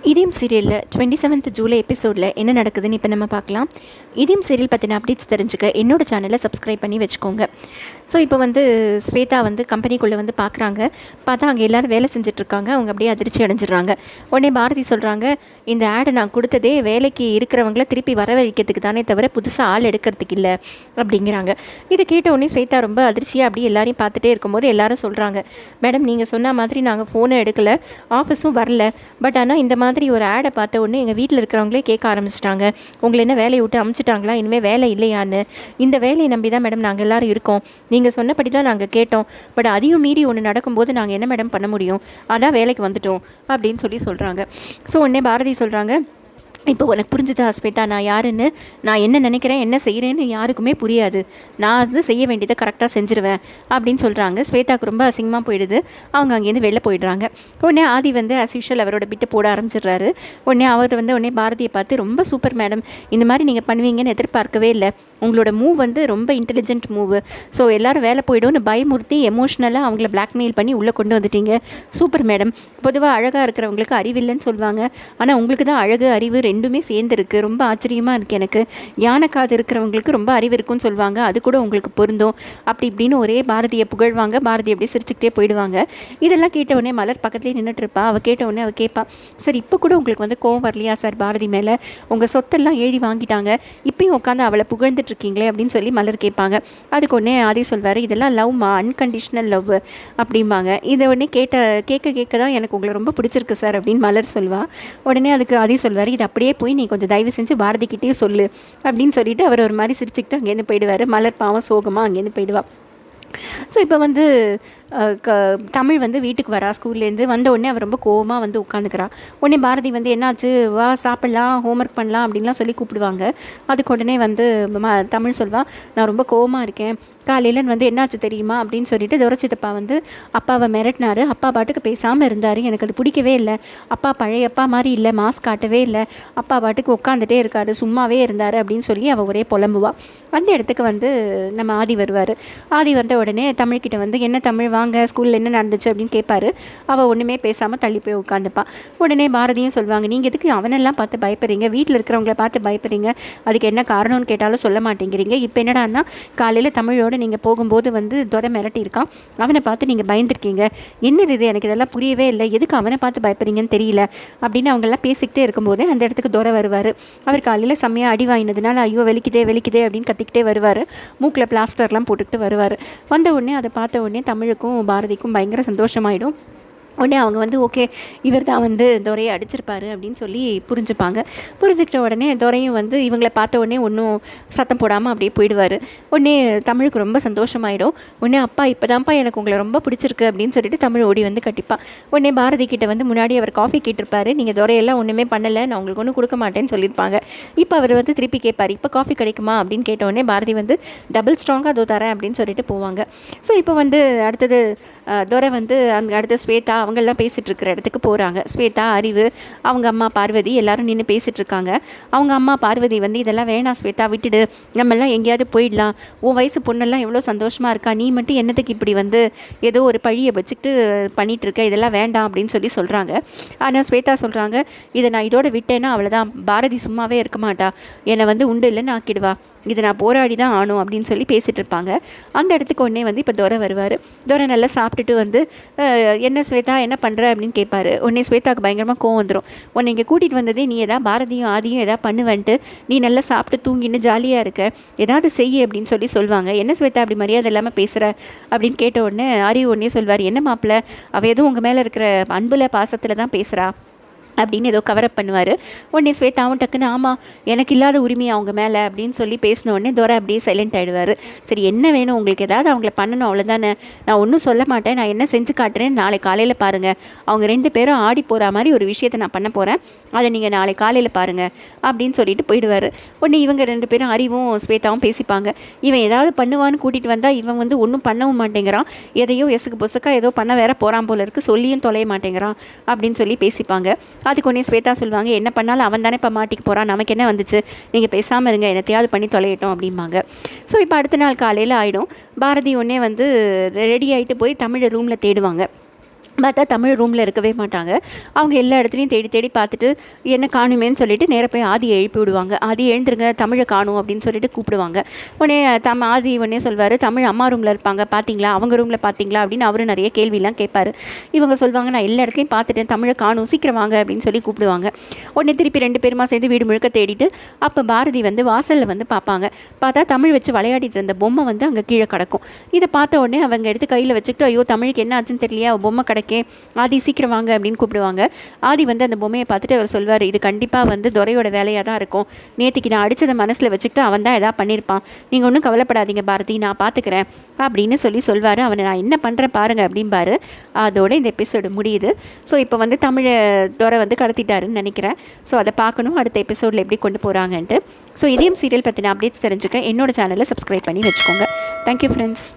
இதயம் சீரியலில் 27th ஜூலை எபிசோடில் என்ன நடக்குதுன்னு இப்போ நம்ம பார்க்கலாம். இதயம் சீரியல் பற்றின அப்டேட்ஸ் தெரிஞ்சுக்க என்னோடய சேனலை சப்ஸ்கிரைப் பண்ணி வச்சுக்கோங்க. ஸோ இப்போ ஸ்வேதா கம்பெனிக்குள்ளே பார்க்குறாங்க. பார்த்தா அங்கே எல்லோரும் வேலை செஞ்சிட்ருக்காங்க. அவங்க அப்படியே அதிர்ச்சி அடைஞ்சிடுறாங்க. உடனே பாரதி சொல்கிறாங்க, இந்த ஆடை நான் கொடுத்ததே வேலைக்கு இருக்கிறவங்கள திருப்பி வரவழைக்கிறதுக்கு தானே தவிர புதுசாக ஆள் எடுக்கிறதுக்கு இல்லை அப்படிங்கிறாங்க. இதை கேட்ட உடனே ஸ்வேதா ரொம்ப அதிர்ச்சியாக அப்படியே எல்லாரையும் பார்த்துட்டே இருக்கும்போது எல்லாரும் சொல்கிறாங்க, மேடம் நீங்கள் சொன்ன மாதிரி நாங்கள் ஃபோனை எடுக்கலை, ஆஃபீஸும் வரல. பட் ஆனால் இந்த மாதிரி ஒரு ஆடை பார்த்த உடனே எங்கள் வீட்டில் இருக்கிறவங்களே கேட்க ஆரம்பிச்சிட்டாங்க, உங்களை என்ன வேலையை விட்டு அமுச்சிட்டாங்களா, இனிமேல் வேலை இல்லையான்னு. இந்த வேலையை நம்பி தான் மேடம் நாங்கள் எல்லோரும் இருக்கோம். நீங்கள் சொன்னபடி தான் நாங்கள் கேட்டோம். பட் அதையும் மீறி ஒன்று நடக்கும்போது நாங்கள் என்ன மேடம் பண்ண முடியும், அதான் வேலைக்கு வந்துட்டோம் அப்படின்னு சொல்கிறாங்க. ஸோ உடனே பாரதி சொல்கிறாங்க, இப்போ உனக்கு புரிஞ்சுதா ஸ்வேதா, நான் யாருன்னு, நான் என்ன நினைக்கிறேன் என்ன செய்கிறேன்னு யாருக்குமே புரியாது. நான் செய்ய வேண்டியதை கரெக்டாக செஞ்சுருவேன் அப்படின்னு சொல்கிறாங்க. ஸ்வேதாவுக்கு ரொம்ப அசிங்கமாக போயிடுது. அவங்க அங்கேருந்து வெளில போயிடுறாங்க. உடனே ஆதி ஆஸ் யூஷுவல் அவரோட பிட்டு போட ஆரம்பிச்சிடுறாரு. உடனே அவர் உடனே பாரதியை பார்த்து, ரொம்ப சூப்பர் மேடம், இந்த மாதிரி நீங்கள் பண்ணுவீங்கன்னு எதிர்பார்க்கவே இல்லை. உங்களோட மூவ் ரொம்ப இன்டெலிஜென்ட் மூவு. ஸோ எல்லோரும் வேலை போய்டும்னு பயமுறுத்தி எமோஷ்னலாக அவங்கள பிளாக்மெயில் பண்ணி உள்ளே கொண்டு வந்துட்டீங்க. Super madam. பொதுவாக அழகாக இருக்கிறவங்களுக்கு அறிவில்லைன்னு சொல்லுவாங்க. ஆனால் உங்களுக்கு தான் அழகு அறிவு ரெண்டுமே சேர்ந்துருக்கு. ரொம்ப ஆச்சரியமாக இருக்குது எனக்கு. யானைக்காது இருக்கிறவங்களுக்கு ரொம்ப அறிவு இருக்குன்னு சொல்லுவாங்க, அது கூட உங்களுக்கு பொருந்தும் அப்படி இப்படின்னு ஒரே பாரதியை புகழ்வாங்க. பாரதி அப்படியே சிரிச்சுக்கிட்டே போயிடுவாங்க. இதெல்லாம் கேட்டவுடனே மலர் பக்கத்துலேயே நின்றுட்டுருப்பா. அவள் கேட்டவுடனே அவள் கேட்பா, சார் இப்போ கூட உங்களுக்கு கோவம் வரலையா சார் பாரதி மேலே? உங்கள் சொத்தெல்லாம் எழுதி வாங்கிட்டாங்க, இப்பயும் உட்காந்து அவளை புகழ்ந்துட்டுருக்கீங்களே அப்படின்னு சொல்லி மலர் கேட்பாங்க. அதுக்கு ஒன்றே ஆதி சொல்வார், இதெல்லாம் லவ்மா, அன்கண்டிஷ்னல் லவ் அப்படிம்பாங்க. இதை உடனே கேட்க தான் எனக்கு உங்களை ரொம்ப பிடிச்சிருக்கு சார் அப்படின்னு மலர் சொல்வாள். உடனே அதுக்கு ஆதி சொல்வார், இது அப்படியே போய் நீ கொஞ்சம் தயவு செஞ்சு பாரதிக்கிட்டே சொல்லு அப்படின்னு சொல்லிட்டு அவர் ஒரு மாதிரி சிரிச்சுக்கிட்டு அங்கேருந்து போயிடுவார். மலர் பாவம் சோகமாக அங்கேருந்து போயிடுவாள். ஸோ இப்போ தமிழ் வீட்டுக்கு வரா ஸ்கூல்லேருந்து. வந்த உடனே அவர் ரொம்ப கோவமாக உட்காந்துக்கிறா. உடனே பாரதி என்னாச்சு, வா சாப்பிட்லாம், ஹோம்ஒர்க் பண்ணலாம் அப்படின்லாம் சொல்லி கூப்பிடுவாங்க. அதுக்கு உடனே தமிழ் சொல்வா, நான் ரொம்ப கோவமாக இருக்கேன், காலையில் என்னாச்சு தெரியுமா அப்படின்னு சொல்லிட்டு துரச்சித்தப்பா அப்பாவை மிரட்டினார். அப்பா பாட்டுக்கு பேசாமல் இருந்தார். எனக்கு அது பிடிக்கவே இல்லை. அப்பா பழைய அப்பா மாதிரி இல்லை, மாஸ்க் காட்டவே இல்லை. அப்பா பாட்டுக்கு உட்காந்துட்டே இருக்காரு, சும்மாவே இருந்தார் அப்படின்னு சொல்லி அவள் ஒரே புலம்புவா. அந்த இடத்துக்கு நம்ம ஆதி வருவார். ஆதி வந்த உடனே தமிழ்கிட்ட என்ன தமிழ் வாங்க, ஸ்கூலில் என்ன நடந்துச்சு அப்படின்னு கேட்பாரு. அவள் ஒன்றுமே பேசாமல் தள்ளி போய் உட்காந்துப்பா. உடனே பாரதியும் சொல்லுவாங்க, நீங்கள் எதுக்கு அவனெல்லாம் பார்த்து பயப்படுறீங்க, வீட்டில் இருக்கிறவங்கள பார்த்து பயப்படுறீங்க, அதுக்கு என்ன காரணம்னு கேட்டாலும் சொல்ல மாட்டேங்கிறீங்க. இப்போ என்னடான்னா காலையில் தமிழோடு நீங்கள் போகும்போது துரை மிரட்டியிருக்கான், அவனை பார்த்து நீங்கள் பயந்துருக்கீங்க. என்னது இது, எனக்கு இதெல்லாம் புரியவே இல்லை, எதுக்கு அவனை பார்த்து பயப்படுறீங்கன்னு தெரியல அப்படின்னு அவங்கெல்லாம் பேசிக்கிட்டே இருக்கும்போது அந்த இடத்துக்கு துரை வருவார். அவர் காலையில் செம்மையாக அடி வாங்கினதுனால ஐயோ வெளிக்குதே அப்படின்னு கத்திக்கிட்டே வருவார். மூக்கில் பிளாஸ்டர்லாம் போட்டுக்கிட்டு வருவார். வந்த உடனே அதை பார்த்த உடனே தமிழுக்கும் பாரதிக்கும் பயங்கர சந்தோஷமாயிடும். உடனே அவங்க ஓகே இவர் தான் துரையை அடிச்சிருப்பாரு அப்படின்னு சொல்லி புரிஞ்சுப்பாங்க. புரிஞ்சுக்கிட்ட உடனே துரையும் இவங்களை பார்த்த உடனே ஒன்றும் சத்தம் போடாமல் அப்படியே போயிடுவார். உடனே தமிழுக்கு ரொம்ப சந்தோஷமாயிடும். உடனே அப்பா இப்போ தான்ப்பா எனக்கு உங்களை ரொம்ப பிடிச்சிருக்கு அப்படின்னு சொல்லிட்டு தமிழ் ஓடி கட்டிப்பான். உடனே பாரதி கிட்ட முன்னாடி அவர் காஃபி கேட்டிருப்பாரு, நீங்கள் துரையெல்லாம் ஒன்றுமே பண்ணலை, நான் உங்களுக்கு ஒன்றும் கொடுக்க மாட்டேன்னு சொல்லியிருப்பாங்க. இப்போ அவர் திருப்பி கேட்பார், இப்போ காஃபி கிடைக்குமா அப்படின்னு கேட்ட உடனே பாரதி டபுள் ஸ்ட்ராங்காக அதோ தரேன் அப்படின்னு சொல்லிட்டு போவாங்க. ஸோ இப்போ அடுத்தது துரை அங்கே அடுத்த ஸ்வேதா அவங்கெல்லாம் பேசிகிட்டு இருக்கிற இடத்துக்கு போகிறாங்க. ஸ்வேதா, அறிவு, அவங்க அம்மா பார்வதி எல்லாரும் நின்று பேசிகிட்ருக்காங்க. அவங்க அம்மா பார்வதி இதெல்லாம் வேணாம் ஸ்வேதா, விட்டுடு, நம்மெல்லாம் எங்கேயாவது போயிடலாம், உன் வயசு பொண்ணெல்லாம் எவ்வளோ சந்தோஷமாக இருக்கா, நீ மட்டும் என்னத்துக்கு இப்படி ஏதோ ஒரு பழியை வச்சுக்கிட்டு பண்ணிகிட்ருக்க, இதெல்லாம் வேண்டாம் அப்படின்னு சொல்கிறாங்க. ஆனால் ஸ்வேதா சொல்கிறாங்க, இதை நான் இதோட விட்டேன்னா அவ்வளோதான், பாரதி சும்மாவே இருக்க மாட்டா, என்னை உண்டு இல்லைன்னு ஆக்கிடுவா, இதை நான் போராடி தான் ஆனும் அப்படின்னு சொல்லி பேசிகிட்டு இருப்பாங்க. அந்த இடத்துக்கு ஒன்றே இப்போ துரை வருவார். துரை நல்லா சாப்பிட்டுட்டு என்ன ஸ்வேதா என்ன பண்ணுற அப்படின்னு கேட்பாரு. உடனே ஸ்வேதாவுக்கு பயங்கரமாக கோவம் வந்துடும். உன்னை இங்கே கூட்டிகிட்டு வந்ததே நீ எதாவது பாரதியும் ஆதியும் எதாவது பண்ணுவேன்ட்டு, நீ நல்லா சாப்பிட்டு தூங்கின்னு ஜாலியாக இருக்க, ஏதாவது செய்ய அப்படின்னு சொல்லுவாங்க. என்ன ஸ்வேதா அப்படி மரியாதை இல்லாமல் பேசுகிற அப்படின்னு கேட்ட உடனே அறிவு ஒன்றே சொல்வார், என்ன மாப்பிள்ள, அவள் எதுவும் உங்கள் மேலே இருக்கிற அன்பில் பாசத்தில் தான் பேசுகிறா அப்படின்னு ஏதோ கவரப் பண்ணுவார். உடனே ஸ்வேதாவும் டக்குன்னு ஆமாம் எனக்கு இல்லாத உரிமை அவங்க மேலே அப்படின்னு சொல்லி பேசின உடனே துரை அப்படியே சைலண்ட் ஆகிடுவார். சரி என்ன வேணும் உங்களுக்கு, ஏதாவது அவங்கள பண்ணணும் அவ்வளோதானே, நான் ஒன்றும் சொல்ல மாட்டேன், நான் என்ன செஞ்சு காட்டுறேன், நாளை காலையில் பாருங்கள், அவங்க 2 பேரும் ஆடி போகிற மாதிரி ஒரு விஷயத்தை நான் பண்ண போகிறேன், அதை நீங்கள் நாளை காலையில் பாருங்கள் அப்படின்னு சொல்லிட்டு போயிடுவார். உடனே இவங்க 2 பேரும் அறிவும் ஸ்வேதாவும் பேசிப்பாங்க. இவன் ஏதாவது பண்ணுவான்னு கூட்டிகிட்டு வந்தால் இவன் ஒன்றும் பண்ணவும் மாட்டேங்கிறான், எதையோ எசுக்கு பொசுக்கா ஏதோ பண்ண வேற போகிறான் போல இருக்குது, சொல்லியும் தொலைய மாட்டேங்கிறான் அப்படின்னு சொல்லி பேசிப்பாங்க. அதுக்கு ஒன்றே ஸ்வேதா சொல்லுவாங்க, என்ன பண்ணாலும் அவன் தானே இப்போ மாட்டிக்கு போகிறான், நமக்கு என்ன வந்துச்சு, நீங்கள் பேசாமல் இருங்க, என்னத்தையாவது பண்ணி தொலையட்டும் அப்படிம்பாங்க. ஸோ இப்போ அடுத்த நாள் காலையில் ஆகிடும். பாரதி ஒன்றே ரெடி ஆகிட்டு போய் தமிழை ரூமில் தேடுவாங்க. பார்த்தா தமிழ் ரூமில் இருக்கவே மாட்டாங்க. அவங்க எல்லா இடத்துலையும் தேடி தேடி பார்த்துட்டு என்ன காணுமேன்னு சொல்லிட்டு நேராக போய் ஆதியை எழுப்பி விடுவாங்க. ஆதி எழுந்துருங்க, தமிழை காணும் அப்படின்னு சொல்லிட்டு கூப்பிடுவாங்க. உடனே ஆதி உடனே சொல்வார், தமிழ் அம்மா ரூமில் இருப்பாங்க பார்த்தீங்களா, அவங்க ரூமில் பார்த்தீங்களா அப்படின்னு அவரும் நிறைய கேள்வியெல்லாம் கேட்பார். இவங்க சொல்லுவாங்க, நான் எல்லா இடத்துலையும் பார்த்துட்டேன், தமிழை காணும், சீக்கிரம் வாங்க அப்படின்னு சொல்லி கூப்பிடுவாங்க. உடனே திருப்பி 2 பேருமா சேர்ந்து வீடு முழுக்க தேடிட்டு அப்போ பாரதி வந்து வாசலில் வந்து பார்ப்பாங்க. பார்த்தா தமிழ் வச்சு விளையாடிட்டு இருந்த பொம்மை வந்து அங்கே கீழே கிடக்கும். இதை பார்த்த உடனே அவங்க எடுத்து கையில் வச்சுக்கிட்டு, ஐயோ தமிழுக்கு என்ன ஆச்சுன்னு தெரியலையா, பொம்மை கிடக்கே, ஆதி சீக்கிரம் வாங்க அப்படின்னு கூப்பிடுவாங்க. ஆதி வந்து அந்த பொம்மையை பார்த்துட்டு அவர் சொல்வார், இது கண்டிப்பாக வந்து துரையோட வேலையாக தான் இருக்கும், நேற்றுக்கு நான் அடித்ததை மனசில் வச்சுக்கிட்டு அவன் தான் எதாவது பண்ணியிருப்பான், நீங்கள் ஒன்றும் கவலைப்படாதீங்க பாரதி, நான் பார்த்துக்கிறேன் அப்படின்னு சொல்லுவார். அவனை நான் என்ன பண்ணுறேன் பாருங்கள் அப்படிம்பாரு. அதோட இந்த எபிசோடு முடியுது. ஸோ இப்போ வந்து தமிழை துரை வந்து கடத்திட்டாருன்னு நினைக்கிறேன். ஸோ அதை பார்க்கணும் அடுத்த எபிசோடில் எப்படி கொண்டு போகிறாங்கன்ட்டு. ஸோ இதயம் சீரியல் பற்றின அப்டேட்ஸ் தெரிஞ்சுக்க என்னோட சேனலை சப்ஸ்கிரைப் பண்ணி வச்சுக்கோங்க. Thank you friends.